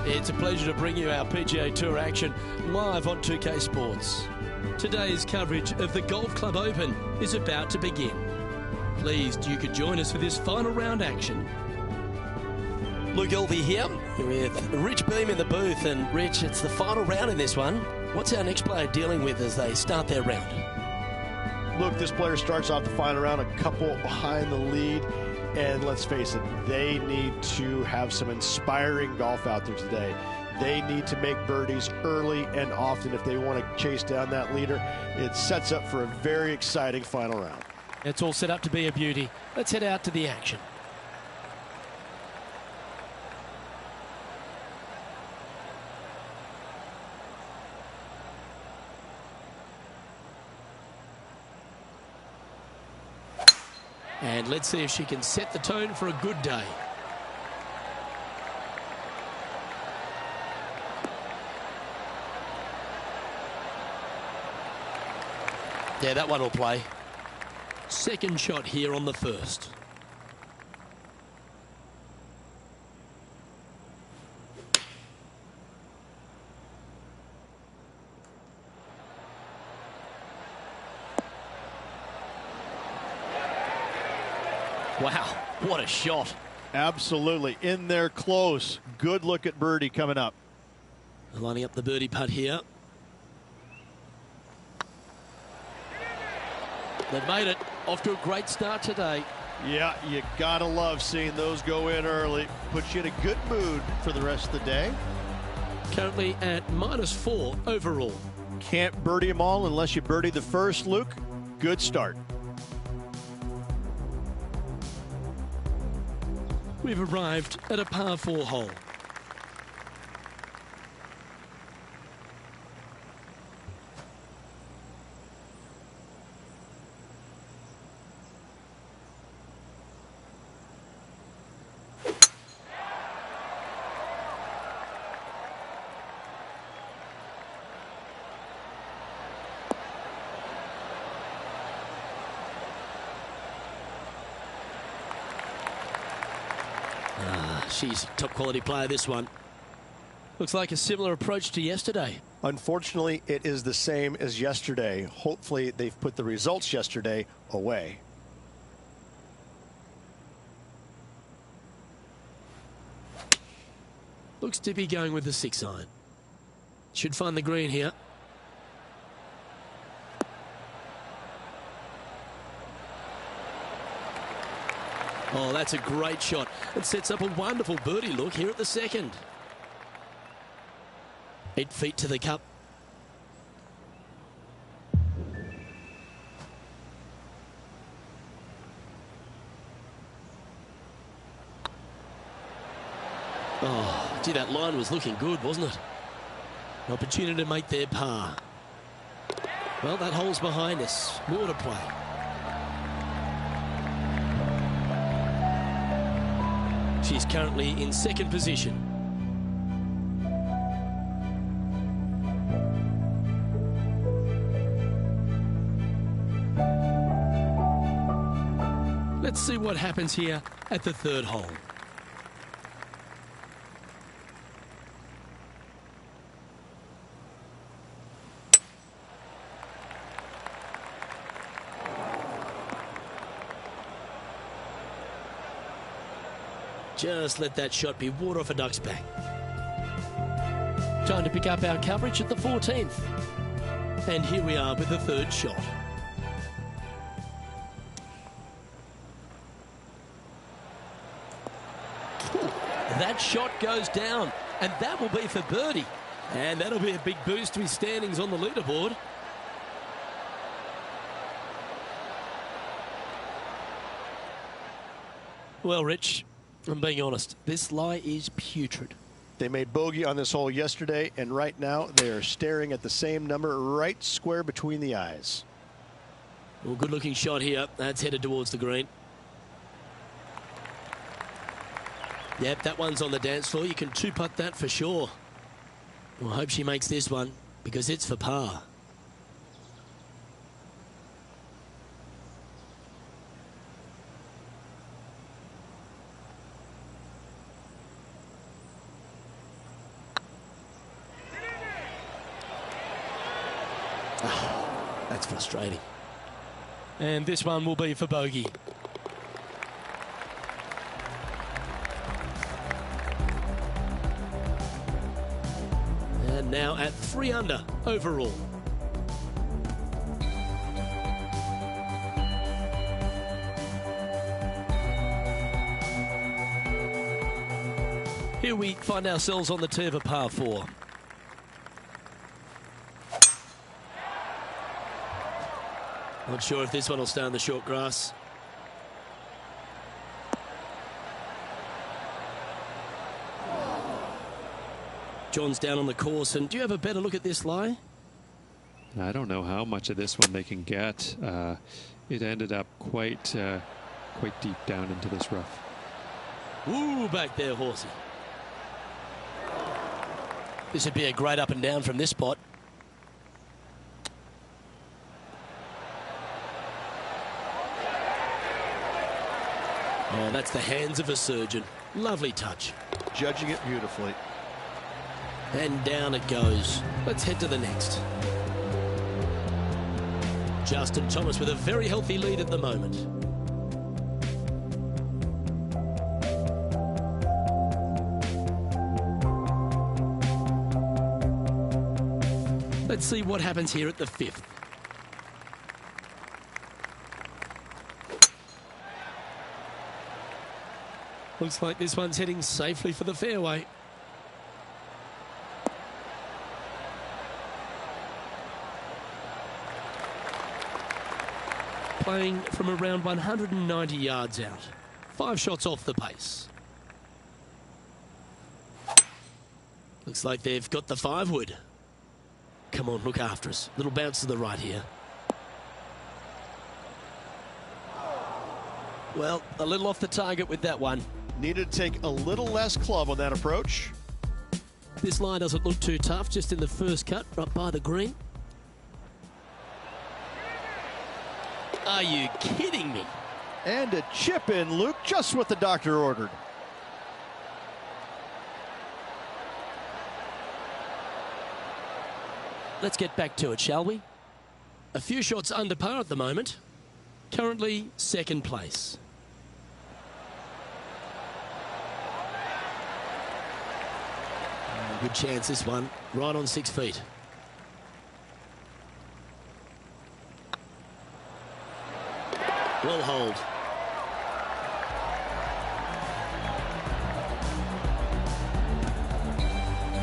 It's a pleasure to bring you our PGA Tour action live on 2K Sports. Today's coverage of the Golf Club Open is about to begin. Pleased you could join us for this final round action. Luke Elvey here with Rich Beam in the booth. And Rich, it's the final round in this one. What's our next player dealing with as they start their round? Look, this player starts off the final round a couple behind the lead. And let's face it, they need to have some inspiring golf out there today. They need to make birdies early and often if they want to chase down that leader. It sets up for a very exciting final round. It's all set up to be a beauty. Let's head out to the action. And let's see if she can set the tone for a good day. Yeah, that one will play. Second shot here on the first. Wow, what a shot. Absolutely. In there close. Good look at birdie coming up. Lining up the birdie putt here. They've made it. Off to a great start today. Yeah, you gotta love seeing those go in early. Puts you in a good mood for the rest of the day. Currently at -4 overall. Can't birdie them all unless you birdie the first, Luke. Good start. We've arrived at a par 4 hole. She's a top quality player, this one. Looks like a similar approach to yesterday. Unfortunately, it is the same as yesterday. Hopefully, they've put the results yesterday away. Looks to be going with the 6-iron. Should find the green here. Oh, that's a great shot. It sets up a wonderful birdie look here at the second. 8 feet to the cup. Oh, gee, that line was looking good, wasn't it? An opportunity to make their par. Well, that hole's behind us. More to play. She's currently in second position. Let's see what happens here at the third hole. Just let that shot be water off a duck's back. Time to pick up our coverage at the 14th. And here we are with the third shot. That shot goes down, and that will be for birdie. And that'll be a big boost to his standings on the leaderboard. Well, Rich, I'm being honest, this lie is putrid. They made bogey on this hole yesterday, and right now they are staring at the same number right square between the eyes. Well, good looking shot here. That's headed towards the green. Yep, that one's on the dance floor. You can two-putt that for sure. Well, I hope she makes this one because it's for par. That's frustrating. And this one will be for bogey. And now at 3 under overall. Here we find ourselves on the tee of a par 4. Not sure if this one will stay on the short grass. John's down on the course, and do you have a better look at this lie? I don't know how much of this one they can get. It ended up quite deep down into this rough. Ooh, back there, horsey. This would be a great up and down from this spot. Oh, that's the hands of a surgeon. Lovely touch. Judging it beautifully. And down it goes. Let's head to the next. Justin Thomas with a very healthy lead at the moment. Let's see what happens here at the 5th. Looks like this one's heading safely for the fairway. Playing from around 190 yards out. 5 shots off the pace. Looks like they've got the 5-wood. Come on, look after us. Little bounce to the right here. Well, a little off the target with that one. Needed to take a little less club on that approach. This line doesn't look too tough, just in the first cut, right by the green. Are you kidding me? And a chip in, Luke, just what the doctor ordered. Let's get back to it, shall we? A few shots under par at the moment. Currently, 2nd place. Good chance this one, right on 6 feet. Well hold.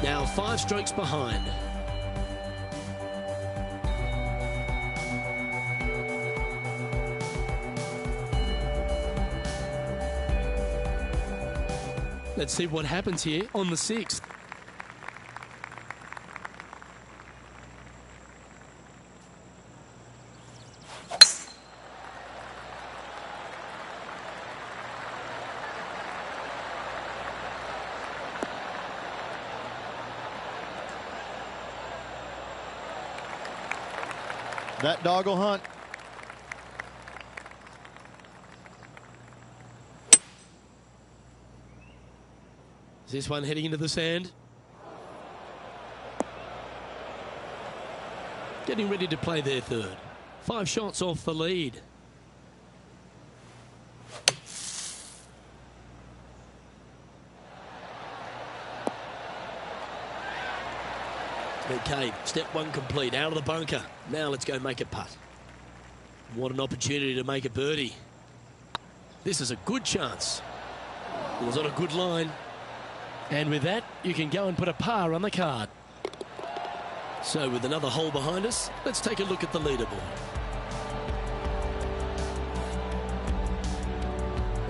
Now 5 strokes behind. Let's see what happens here on the 6th. That dog will hunt. Is this one heading into the sand? Getting ready to play their 3rd. 5 shots off the lead. Okay, step 1 complete, out of the bunker. Now let's go make a putt. What an opportunity to make a birdie. This is a good chance. It was on a good line. And with that, you can go and put a par on the card. So with another hole behind us, let's take a look at the leaderboard.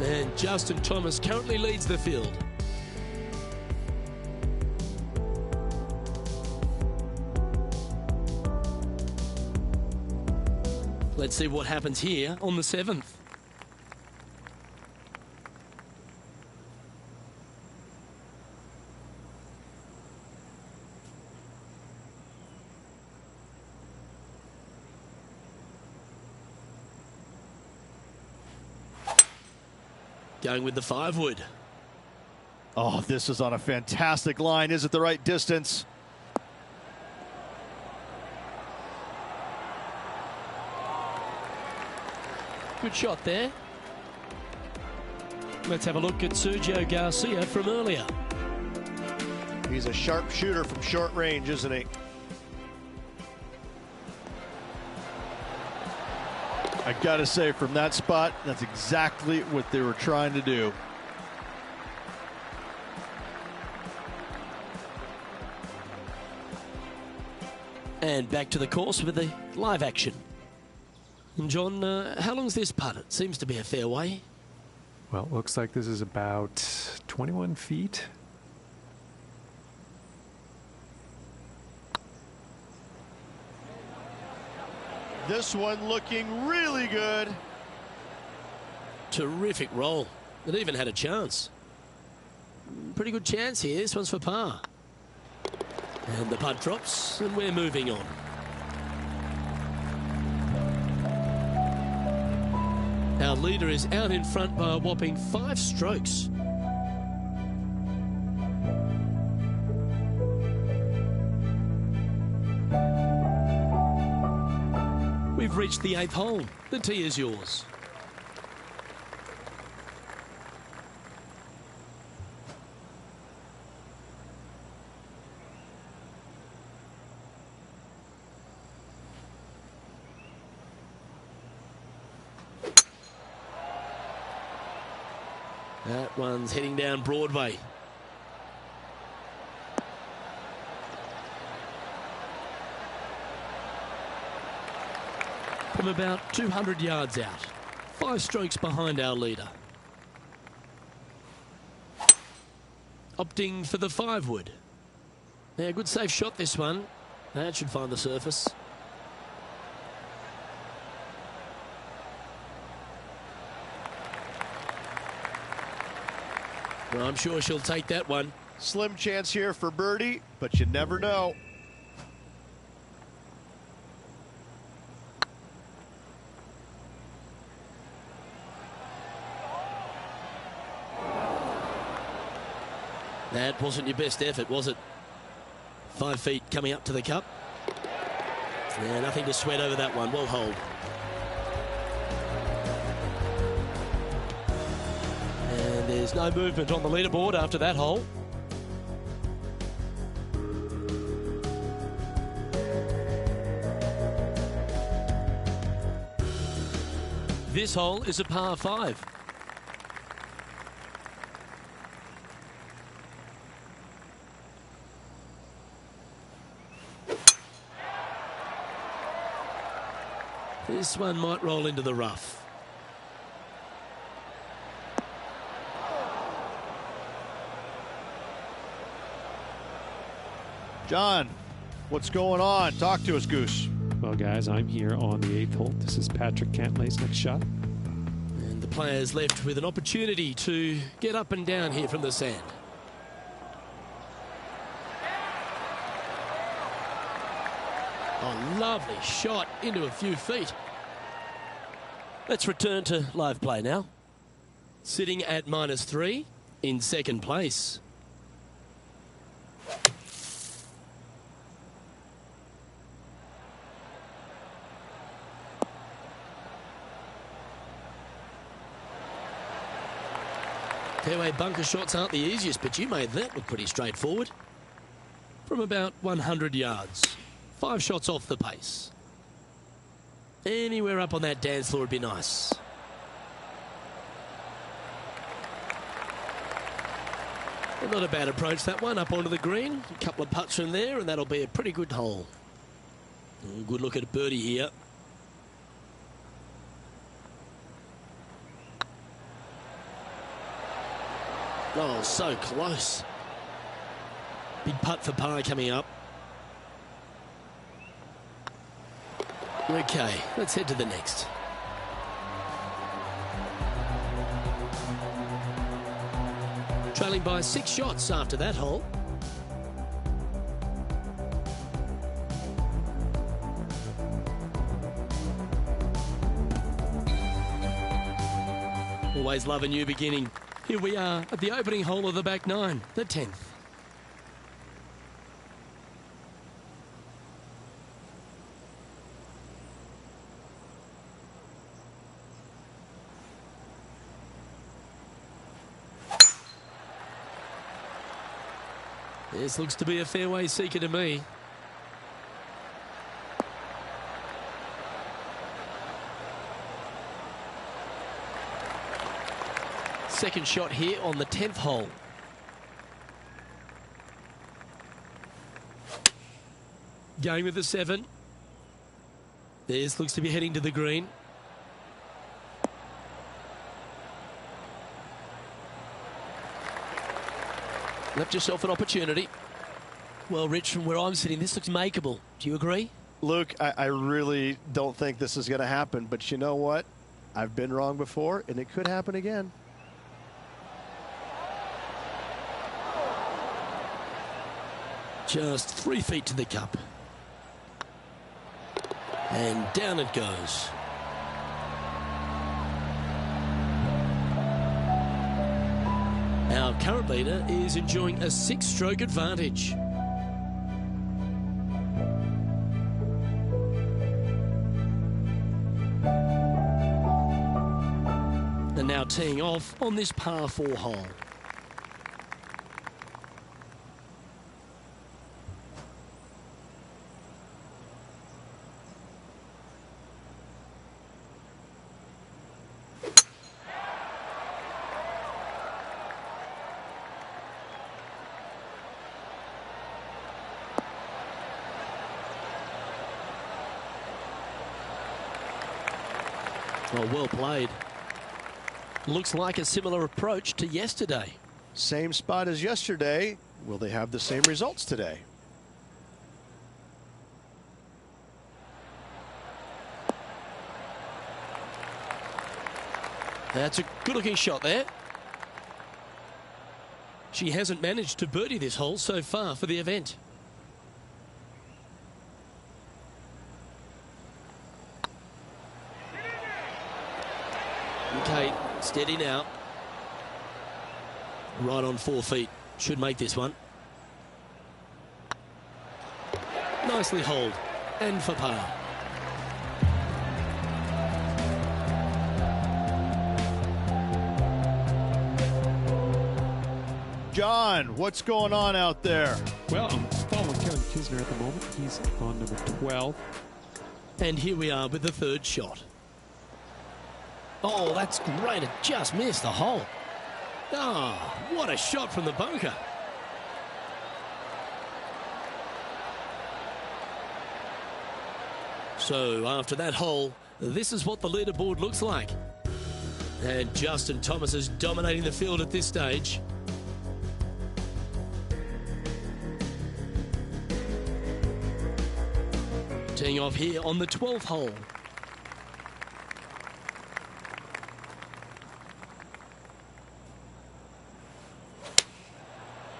And Justin Thomas currently leads the field. Let's see what happens here on the 7th. Going with the 5-wood. Oh, this is on a fantastic line. Is it the right distance? Good shot there. Let's have a look at Sergio Garcia from earlier. He's a sharp shooter from short range, isn't he? I gotta say, from that spot, that's exactly what they were trying to do. And back to the course with the live action. And John, how long's this putt? It seems to be a fair way. Well, it looks like this is about 21 feet. This one looking really good. Terrific roll. It even had a chance. Pretty good chance here. This one's for par. And the putt drops, and we're moving on. Our leader is out in front by a whopping 5 strokes. We've reached the 8th hole. The tee is yours. That one's heading down Broadway. From about 200 yards out. 5 strokes behind our leader. Opting for the 5-wood. Yeah, good safe shot this one. That should find the surface. Well, I'm sure she'll take that one. Slim chance here for birdie, but you never know. That wasn't your best effort, was it? 5 feet coming up to the cup. Yeah, nothing to sweat over that one. Well holed. And there's no movement on the leaderboard after that hole. This hole is a par 5. This one might roll into the rough. John, what's going on? Talk to us, Goose. Well, guys, I'm here on the 8th hole. This is Patrick Cantlay's next shot. And the players left with an opportunity to get up and down here from the sand. Oh, lovely shot into a few feet. Let's return to live play now. Sitting at -3 in second place. Fairway bunker shots aren't the easiest, but you made that look pretty straightforward. From about 100 yards. 5 shots off the pace. Anywhere up on that dance floor would be nice. Well, not a bad approach, that one, up onto the green. A couple of putts from there, and that'll be a pretty good hole. Good look at a birdie here. Oh, so close. Big putt for par coming up. Okay, let's head to the next. Trailing by 6 shots after that hole. Always love a new beginning. Here we are at the opening hole of the back 9, the 10th. This looks to be a fairway seeker to me. Second shot here on the 10th hole. Going with the 7. This looks to be heading to the green. Left yourself an opportunity. Well, Rich, from where I'm sitting, this looks makeable. Do you agree? Luke, I really don't think this is going to happen, but you know what? I've been wrong before, and it could happen again. Just 3 feet to the cup. And down it goes. Our current leader is enjoying a 6-stroke advantage. And now teeing off on this par 4 hole. Oh, well played. Looks like a similar approach to yesterday. Same spot as yesterday. Will they have the same results today? That's a good-looking shot there. She hasn't managed to birdie this hole so far for the event. Okay, steady now. Right on 4 feet. Should make this one. Nicely holed. And for par. John, what's going on out there? Well, I'm following Kevin Kisner at the moment. He's on number 12. And here we are with the 3rd shot. Oh, that's great. It just missed the hole. Ah, oh, what a shot from the bunker. So after that hole, this is what the leaderboard looks like. And Justin Thomas is dominating the field at this stage. Teeing off here on the 12th hole.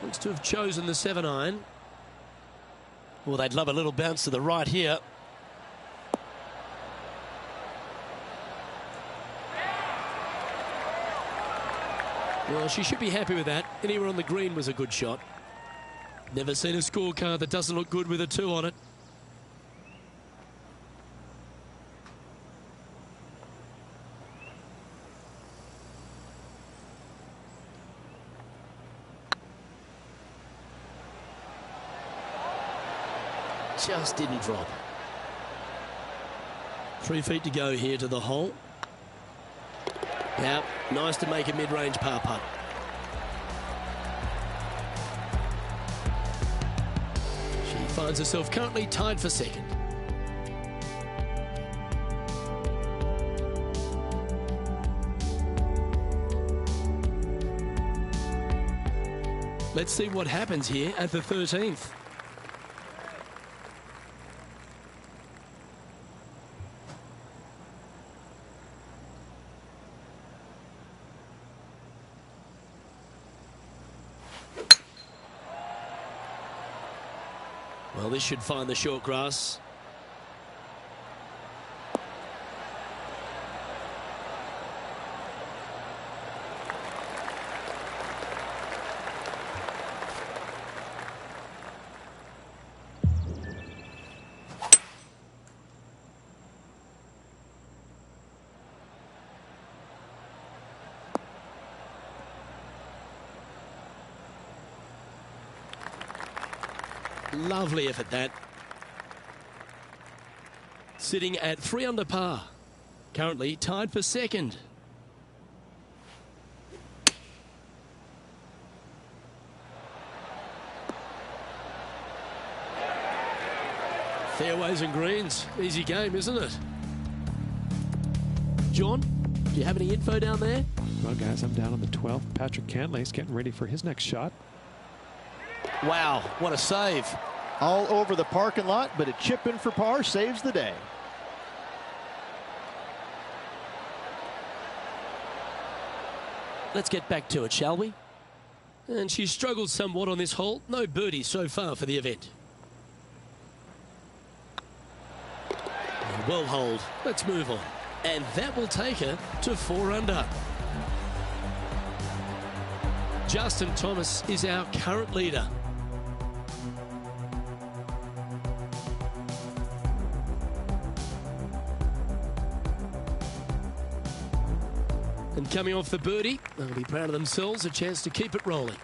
Looks to have chosen the 7-iron. Well, they'd love a little bounce to the right here. Well, she should be happy with that. Anywhere on the green was a good shot. Never seen a scorecard that doesn't look good with a 2 on it. Just didn't drop. 3 feet to go here to the hole. Now, nice to make a mid-range par putt. She finds herself currently tied for 2nd. Let's see what happens here at the 13th. Well, this should find the short grass. Lovely effort, that. Sitting at 3 under par. Currently tied for second. Fairways and greens. Easy game, isn't it? John, do you have any info down there? Well, guys, I'm down on the 12th. Patrick Cantlay's getting ready for his next shot. Wow, what a save. All over the parking lot, but a chip in for par saves the day. Let's get back to it, shall we? And she struggled somewhat on this hole. No birdie so far for the event. Well holed. Let's move on. And that will take her to 4 under. Justin Thomas is our current leader. And coming off the birdie, they'll be proud of themselves, a chance to keep it rolling.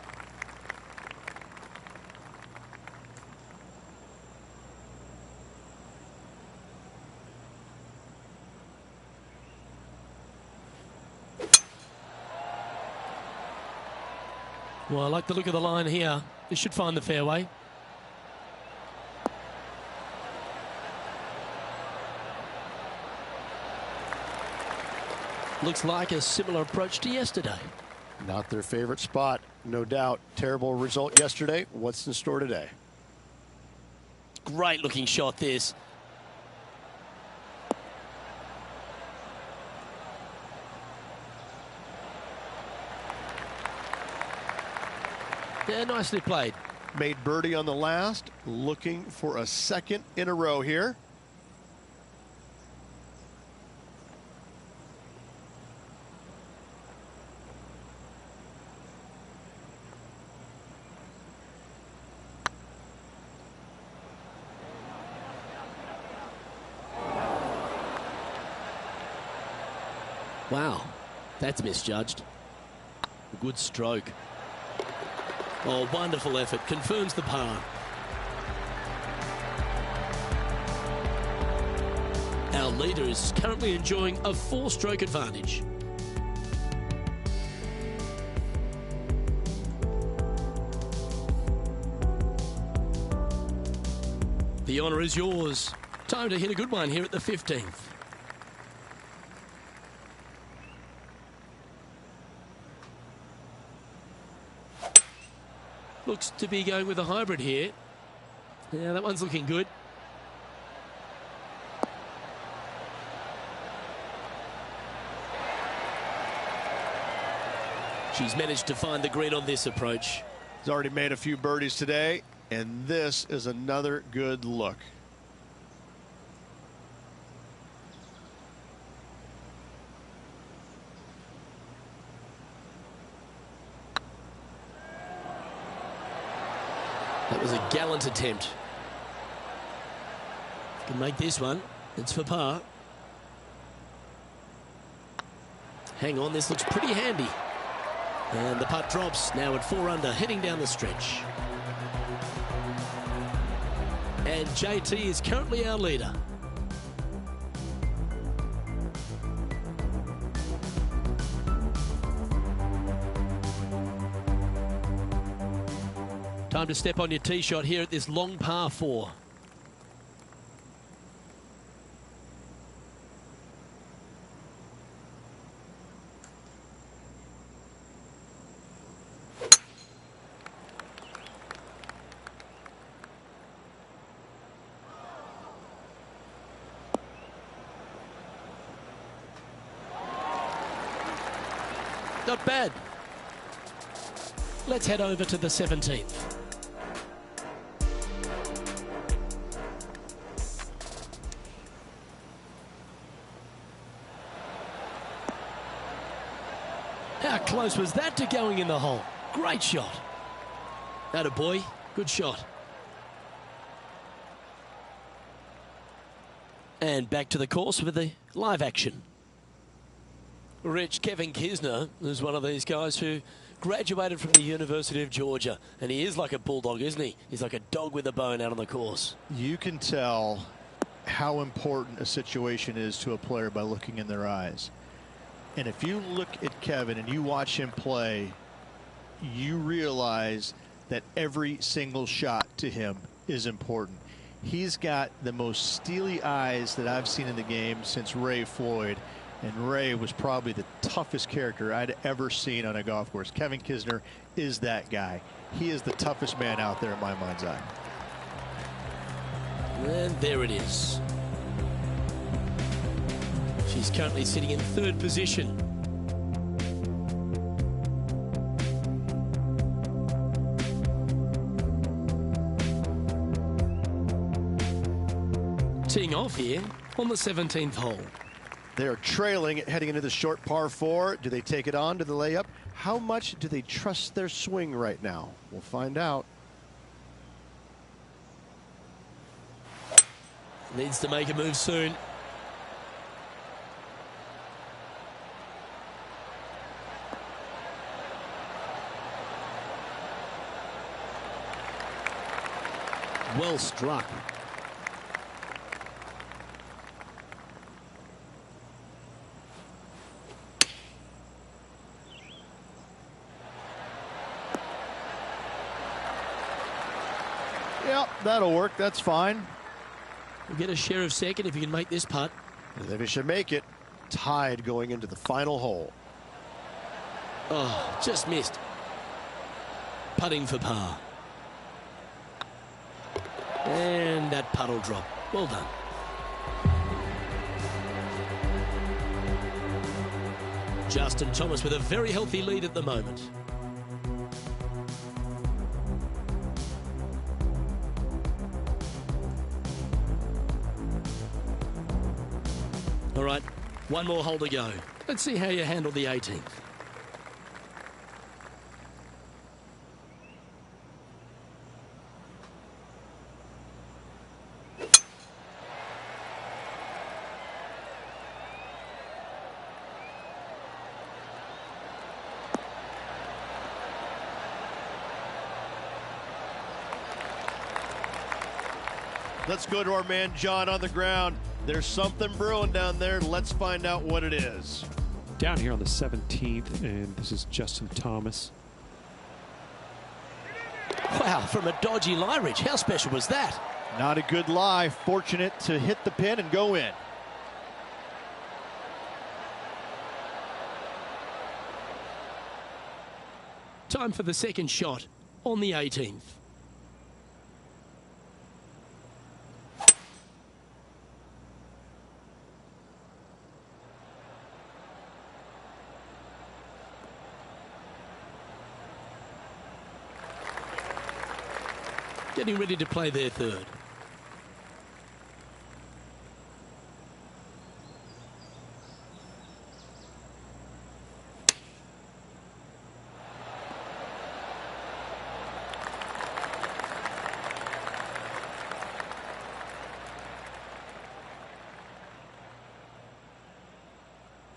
Well, I like the look of the line here. This should find the fairway. Looks like a similar approach to yesterday. Not their favorite spot, no doubt. Terrible result yesterday. What's in store today? Great looking shot, this. Yeah, nicely played. Made birdie on the last, looking for a second in a row here. Wow, that's misjudged. A good stroke. Oh, wonderful effort. Confirms the par. Our leader is currently enjoying a 4-stroke advantage. The honour is yours. Time to hit a good one here at the 15th. Looks to be going with a hybrid here. Yeah, that one's looking good. She's managed to find the green on this approach. He's already made a few birdies today, and this is another good look. That was a gallant attempt. Can make this one. It's for par. Hang on, this looks pretty handy. And the putt drops, now at 4 under, heading down the stretch. And JT is currently our leader. Time to step on your tee shot here at this long par 4. Not bad. Let's head over to the 17th. How close was that to going in the hole? Great shot. Atta boy, good shot. And back to the course with the live action. Rich, Kevin Kisner is one of these guys who graduated from the University of Georgia, and he is like a bulldog, isn't he? He's like a dog with a bone out on the course. You can tell how important a situation is to a player by looking in their eyes. And if you look at Kevin and you watch him play, you realize that every single shot to him is important. He's got the most steely eyes that I've seen in the game since Ray Floyd. And Ray was probably the toughest character I'd ever seen on a golf course. Kevin Kisner is that guy. He is the toughest man out there in my mind's eye. And there it is. She's currently sitting in third position. Teeing off here on the 17th hole. They're trailing heading into the short par 4. Do they take it on to the layup? How much do they trust their swing right now? We'll find out. Needs to make a move soon. Well struck. Yep, that'll work. That's fine. We'll get a share of second if you can make this putt. They should make it. Tied going into the final hole. Oh, just missed. Putting for par. And that putt will drop. Well done. Justin Thomas with a very healthy lead at the moment. All right, one more hole to go. Let's see how you handle the 18th. Let's go to our man John on the ground. There's something brewing down there. Let's find out what it is. Down here on the 17th, and this is Justin Thomas. Wow, from a dodgy lie, Rich. How special was that? Not a good lie. Fortunate to hit the pin and go in. Time for the second shot on the 18th. Getting ready to play their third.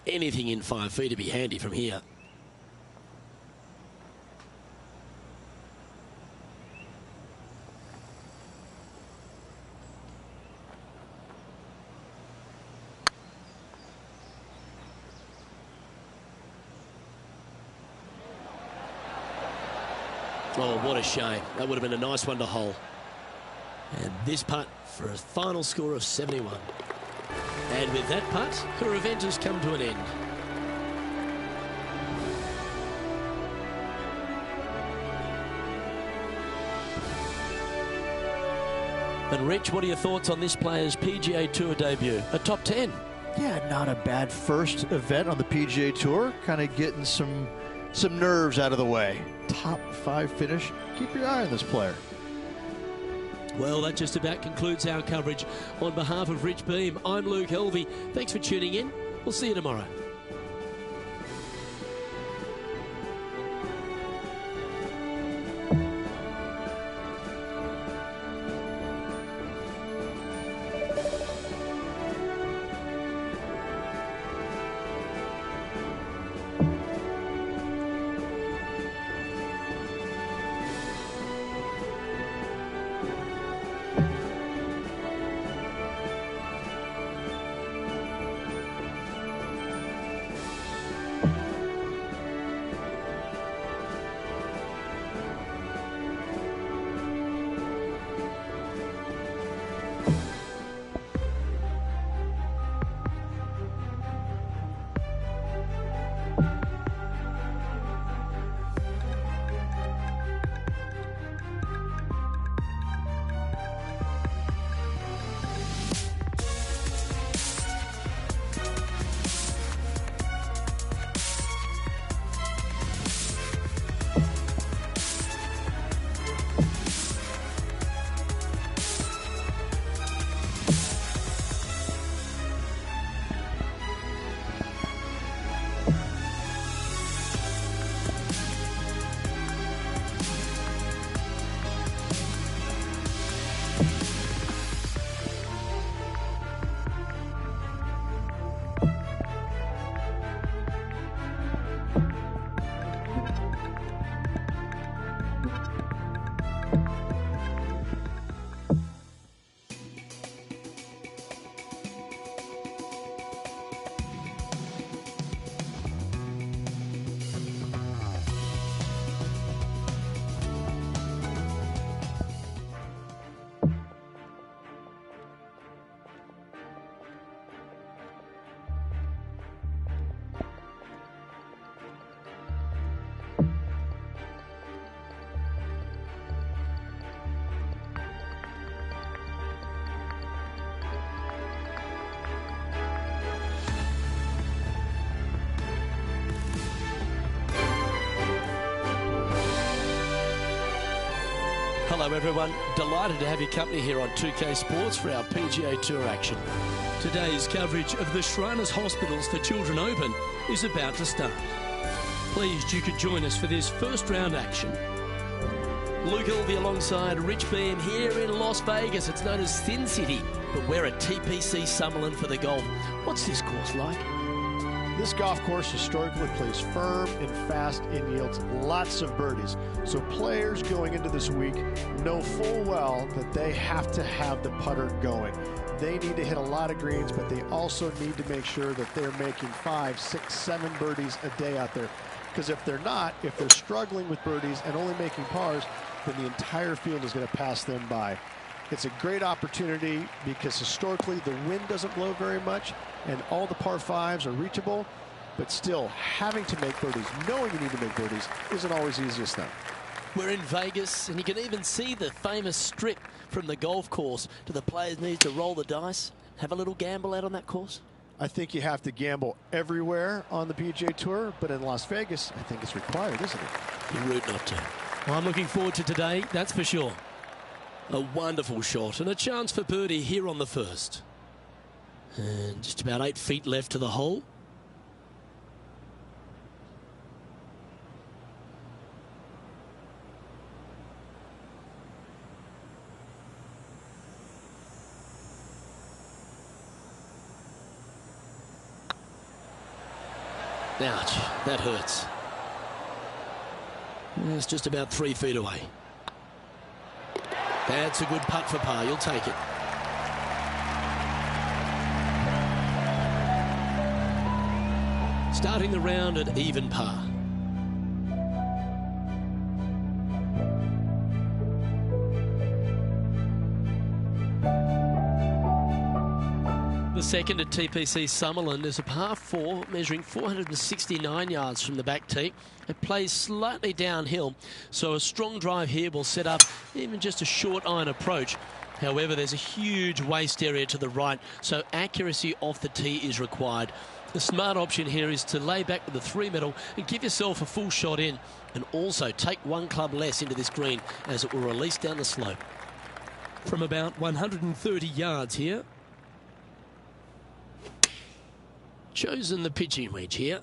Anything in 5 feet to be handy from here. Oh, what a shame. That would have been a nice one to hole. And this putt for a final score of 71. And with that putt, her event has come to an end. And Rich, what are your thoughts on this player's PGA Tour debut? A top 10? Yeah, not a bad first event on the PGA Tour. Kind of getting some nerves out of the way. Top 5 finish. Keep your eye on this player. Well, that just about concludes our coverage. On behalf of Rich Beam, I'm Luke Helvey. Thanks for tuning in. We'll see you tomorrow. Hello everyone, delighted to have your company here on 2K Sports for our PGA Tour action. Today's coverage of the Shriners Hospitals for Children Open is about to start. Pleased you could join us for this first round action. Luke Ilvey alongside Rich Beam here in Las Vegas. It's known as Sin City, but we're at TPC Summerlin for the golf. What's this course like? This golf course historically plays firm and fast and yields lots of birdies. So players going into this week know full well that they have to have the putter going. They need to hit a lot of greens, but they also need to make sure that they're making 5, 6, 7 birdies a day out there. Because if they're not, if they're struggling with birdies and only making pars, then the entire field is going to pass them by. It's a great opportunity because historically the wind doesn't blow very much and all the par 5s are reachable, but still having to make birdies, knowing you need to make birdies, isn't always the easiest thing. We're in Vegas and you can even see the famous strip from the golf course. Do the players need to roll the dice, have a little gamble out on that course? I think you have to gamble everywhere on the PGA Tour, but in Las Vegas, I think it's required, isn't it? You're rude not to. Well, I'm looking forward to today, that's for sure. A wonderful shot and a chance for birdie here on the first. And just about 8 feet left to the hole. Ouch, that hurts. It's just about 3 feet away. That's a good putt for par. You'll take it. Starting the round at even par. The second at TPC Summerlin is a par 4 measuring 469 yards from the back tee. It plays slightly downhill, so a strong drive here will set up even just a short iron approach. However, there's a huge waste area to the right, so accuracy off the tee is required. The smart option here is to lay back with the 3 metal and give yourself a full shot in, and also take 1 club less into this green as it will release down the slope. From about 130 yards here, chosen the pitching wedge here.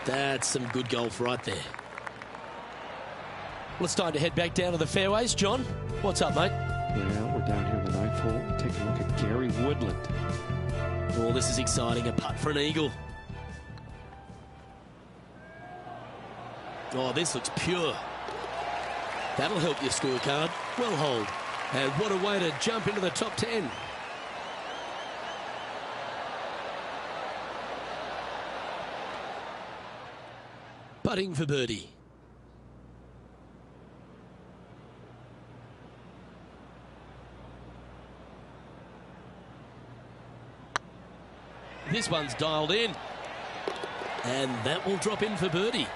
That's some good golf right there. Well, it's time to head back down to the fairways. John, what's up, mate? Well, we're down here in the 9th hole. Take a look at Gary Woodland. Oh, this is exciting. A putt for an eagle. Oh, this looks pure. That'll help your scorecard. Well hold. And what a way to jump into the top 10. Putting for birdie. This one's dialed in. And that will drop in for birdie.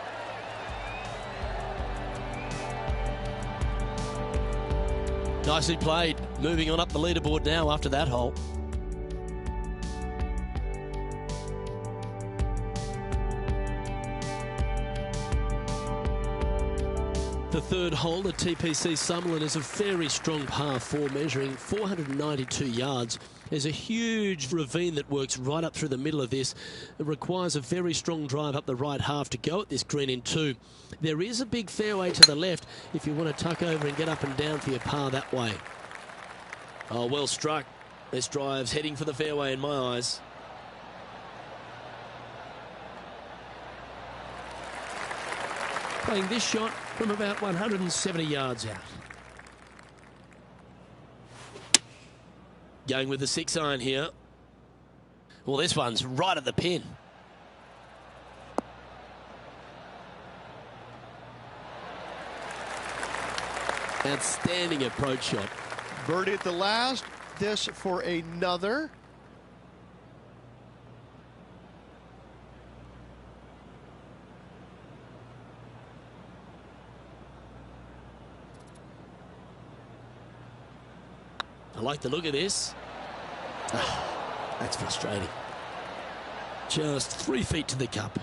Nicely played. Moving on up the leaderboard now after that hole. The third hole at TPC Summerlin is a very strong par 4 measuring 492 yards. There's a huge ravine that works right up through the middle of this. It requires a very strong drive up the right half to go at this green in 2. There is a big fairway to the left if you want to tuck over and get up and down for your par that way. Oh, well struck. This drive's heading for the fairway in my eyes. Playing this shot from about 170 yards out. Going with the 6 iron here. Well, this one's right at the pin. Outstanding approach shot. Birdie at the last. This for another. I like the look of this. That's frustrating. Just 3 feet to the cup.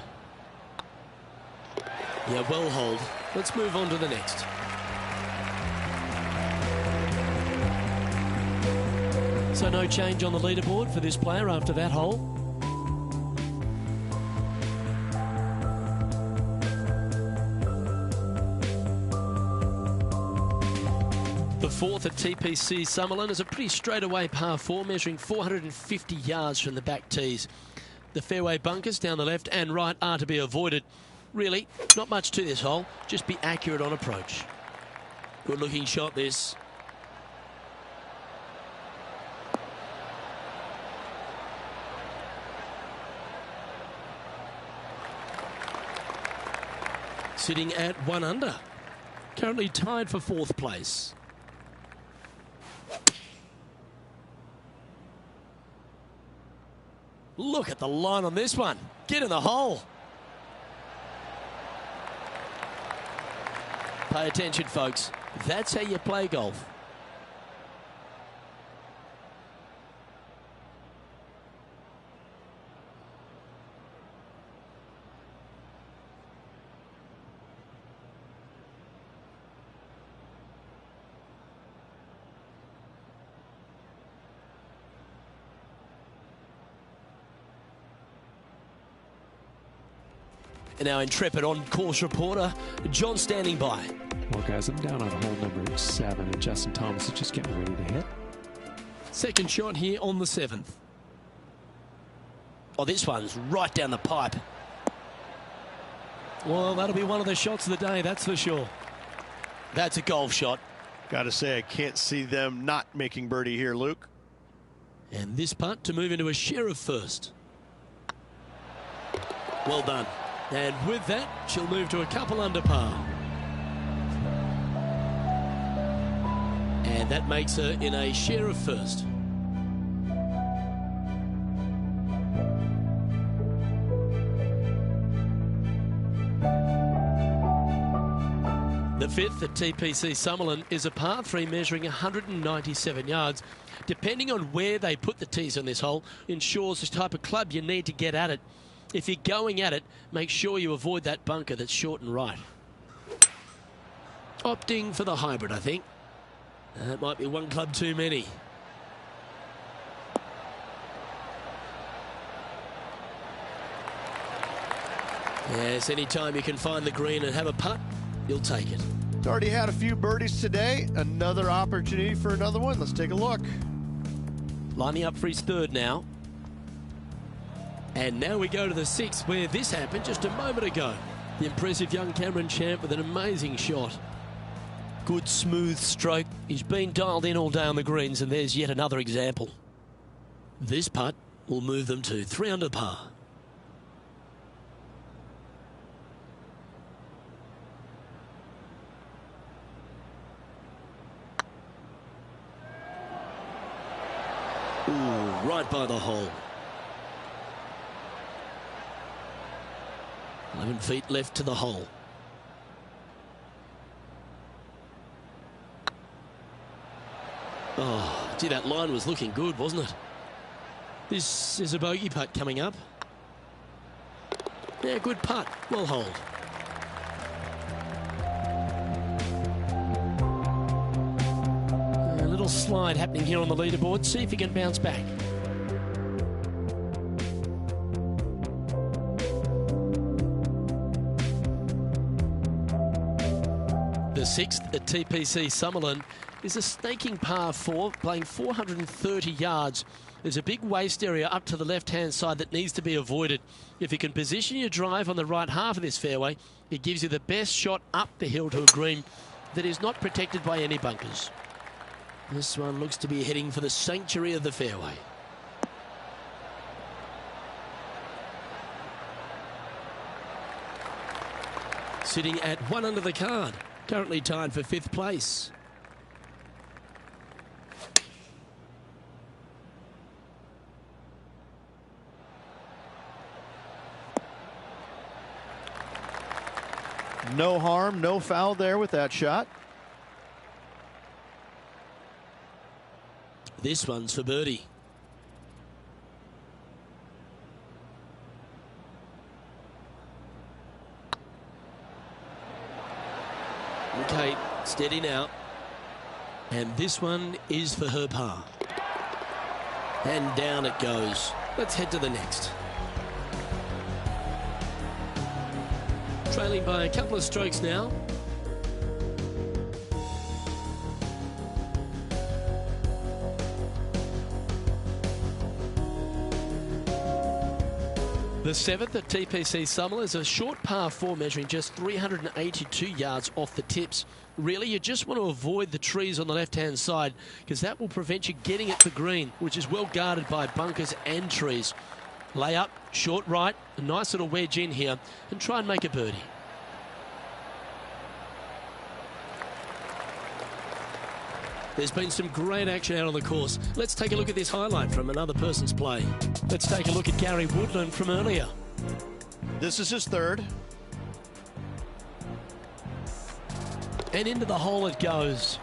Yeah, well hold. Let's move on to the next. So no change on the leaderboard for this player after that hole. The fourth at TPC Summerlin is a pretty straightaway par 4, measuring 450 yards from the back tees. The fairway bunkers down the left and right are to be avoided. Really, not much to this hole, just be accurate on approach. Good looking shot this. Sitting at 1 under. Currently tied for 4th place. Look at the line on this one. Get in the hole. Pay attention, folks. That's how you play golf. And now Intrepid on course reporter John standing by. Well, guys, I'm down on hole number 7, and Justin Thomas is just getting ready to hit. Second shot here on the 7th. Oh, this one's right down the pipe. Well, that'll be one of the shots of the day, that's for sure. That's a golf shot. Got to say, I can't see them not making birdie here, Luke. And this putt to move into a share of first. Well done. And with that, she'll move to a couple under par. And that makes her in a share of first. The 5th at TPC Summerlin is a par 3 measuring 197 yards. Depending on where they put the tees on this hole ensures the type of club you need to get at it. If you're going at it, make sure you avoid that bunker that's short and right. Opting for the hybrid, I think. That might be one club too many. Yes, anytime you can find the green and have a putt, you'll take it. Already had a few birdies today. Another opportunity for another one. Let's take a look. Lining up for his 3rd now. And now we go to the 6th, where this happened just a moment ago. The impressive young Cameron Champ with an amazing shot. Good smooth stroke. He's been dialed in all day on the greens, and there's yet another example. This putt will move them to 3 under par. Ooh, right by the hole. 11 feet left to the hole. Oh, gee, that line was looking good, wasn't it? This is a bogey putt coming up. Yeah, good putt. Well holed. A little slide happening here on the leaderboard. See if he can bounce back. The 6th at TPC Summerlin is a snaking par 4, playing 430 yards. There's a big waste area up to the left-hand side that needs to be avoided. If you can position your drive on the right half of this fairway, it gives you the best shot up the hill to a green that is not protected by any bunkers. This one looks to be heading for the sanctuary of the fairway. Sitting at 1 under the card. Currently tied for 5th place. No harm, no foul there with that shot. This one's for birdie. Steady now. And this one is for her par. And down it goes. Let's head to the next. Trailing by a couple of strokes now. The 7th at TPC Summer is a short par 4 measuring just 382 yards off the tips. Really, you just want to avoid the trees on the left-hand side because that will prevent you getting it to green, which is well guarded by bunkers and trees. Lay up, short right, a nice little wedge in here, and try and make a birdie. There's been some great action out on the course. Let's take a look at this highlight from another person's play. Let's take a look at Gary Woodland from earlier. This is his third. And into the hole it goes.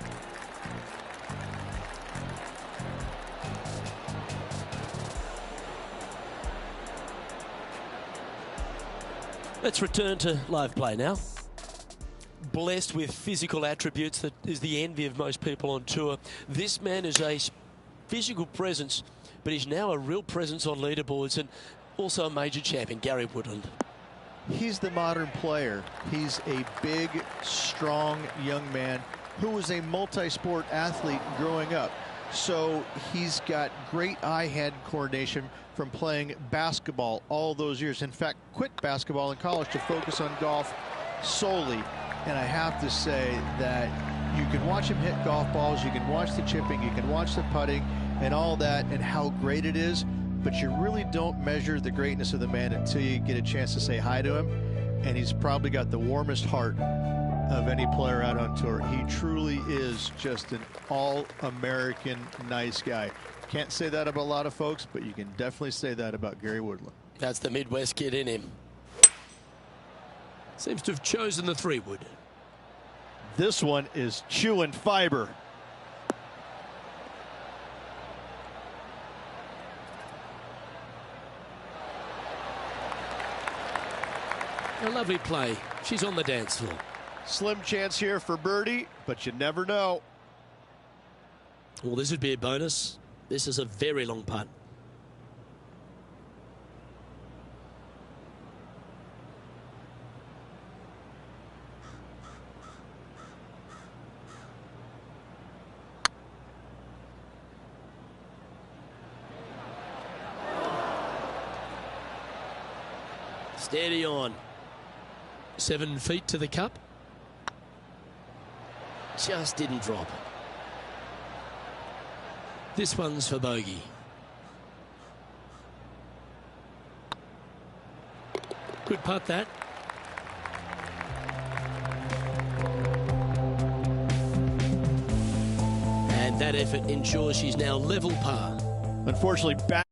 Let's return to live play now. Blessed with physical attributes that is the envy of most people on tour. This man is a physical presence, but he's now a real presence on leaderboards and also a major champion, Gary Woodland. He's the modern player. He's a big, strong young man who was a multi-sport athlete growing up. So he's got great eye-hand coordination from playing basketball all those years. In fact, quit basketball in college to focus on golf solely. And I have to say that you can watch him hit golf balls, you can watch the chipping, you can watch the putting and all that and how great it is, but you really don't measure the greatness of the man until you get a chance to say hi to him. And he's probably got the warmest heart of any player out on tour. He truly is just an all-American nice guy. Can't say that about a lot of folks, but you can definitely say that about Gary Woodland. That's the Midwest kid in him. Seems to have chosen the 3-wood. This one is chewing fiber. A lovely play. She's on the dance floor. Slim chance here for birdie, but you never know. Well, this would be a bonus. This is a very long putt. Steady on. 7 feet to the cup. Just didn't drop. This one's for bogey. Good putt that. And that effort ensures she's now level par. Unfortunately, back.